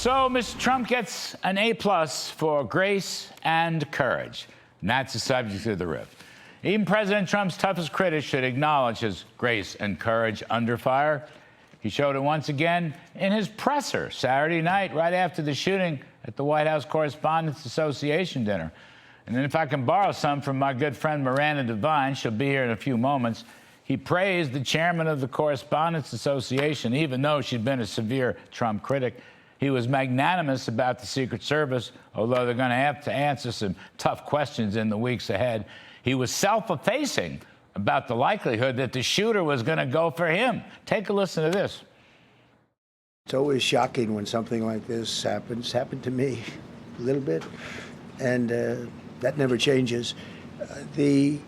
So Mr. Trump gets an A+ for grace and courage. And that's the subject of the riff. Even President Trump's toughest critics should acknowledge his grace and courage under fire. He showed it once again in his presser Saturday night, right after the shooting at the White House Correspondents Association dinner. And then if I can borrow some from my good friend Miranda Devine, she'll be here in a few moments, he praised the chairman of the Correspondents Association, even though she'd been a severe Trump critic. He was magnanimous about the Secret Service, although they're going to have to answer some tough questions in the weeks ahead. He was self-effacing about the likelihood that the shooter was going to go for him. Take a listen to this. It's always shocking when something like this happens. Happened to me a little bit, and that never changes. The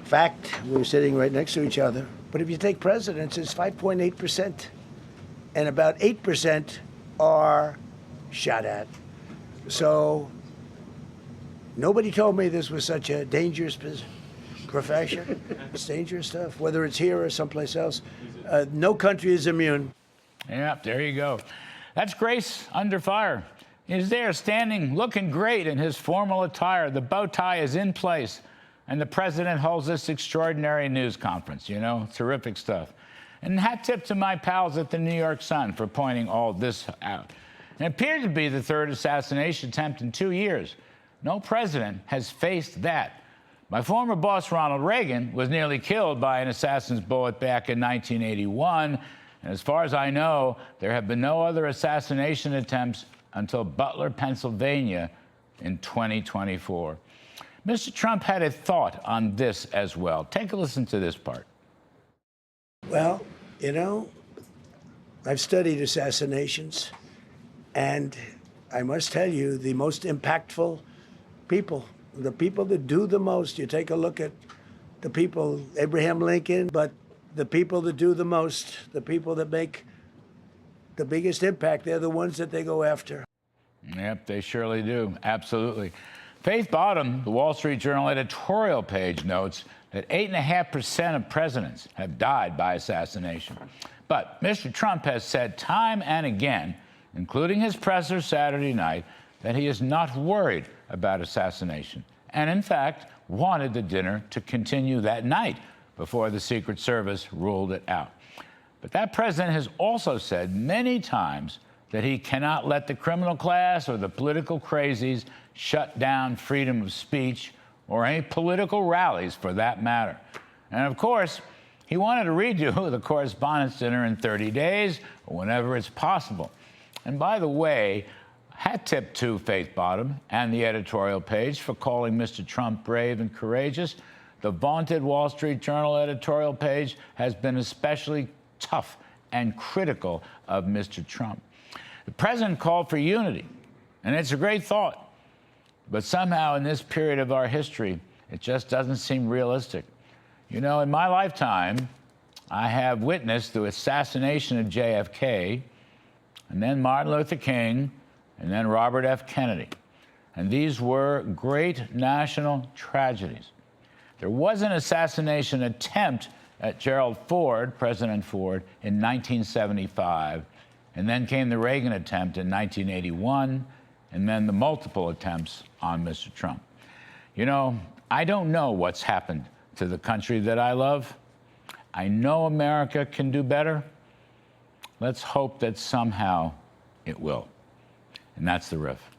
fact we're sitting right next to each other, but if you take presidents, it's 5.8%, and about 8% are shot at. So nobody told me this was such a dangerous profession. It's dangerous stuff, whether it's here or someplace else. No country is immune. Yeah, there you go. That's grace under fire. He's there standing, looking great in his formal attire. The bow tie is in place. And the president holds this extraordinary news conference, you know, terrific stuff. And hat tip to my pals at the New York Sun for pointing all this out. It appeared to be the third assassination attempt in 2 years. No president has faced that. My former boss, Ronald Reagan, was nearly killed by an assassin's bullet back in 1981. And as far as I know, there have been no other assassination attempts until Butler, Pennsylvania in 2024. Mr. Trump had a thought on this as well. Take a listen to this part. Well, you know, I've studied assassinations, and I must tell you, the most impactful people, the people that do the most, you take a look at the people, Abraham Lincoln, but the people that do the most, the people that make the biggest impact, they're the ones that they go after. Yep, they surely do. Absolutely. Faith Bottom, the Wall Street Journal editorial page, notes that 8.5% of presidents have died by assassination. But Mr. Trump has said time and again, including his presser Saturday night, that he is not worried about assassination, and in fact wanted the dinner to continue that night before the Secret Service ruled it out. But that president has also said many times that he cannot let the criminal class or the political crazies shut down freedom of speech or any political rallies for that matter. And of course, he wanted to redo the Correspondents' Dinner in 30 days or whenever it's possible. And by the way, hat tip to Faith Bottom and the editorial page for calling Mr. Trump brave and courageous. The vaunted Wall Street Journal editorial page has been especially tough and critical of Mr. Trump. The president called for unity, and it's a great thought. But somehow in this period of our history, it just doesn't seem realistic. You know, in my lifetime, I have witnessed the assassination of JFK, and then Martin Luther King, and then Robert F. Kennedy. And these were great national tragedies. There was an assassination attempt at Gerald Ford, President Ford, in 1975, and then came the Reagan attempt in 1981, and then the multiple attempts on Mr. Trump. You know, I don't know what's happened to the country that I love. I know America can do better. Let's hope that somehow it will. And that's the riff.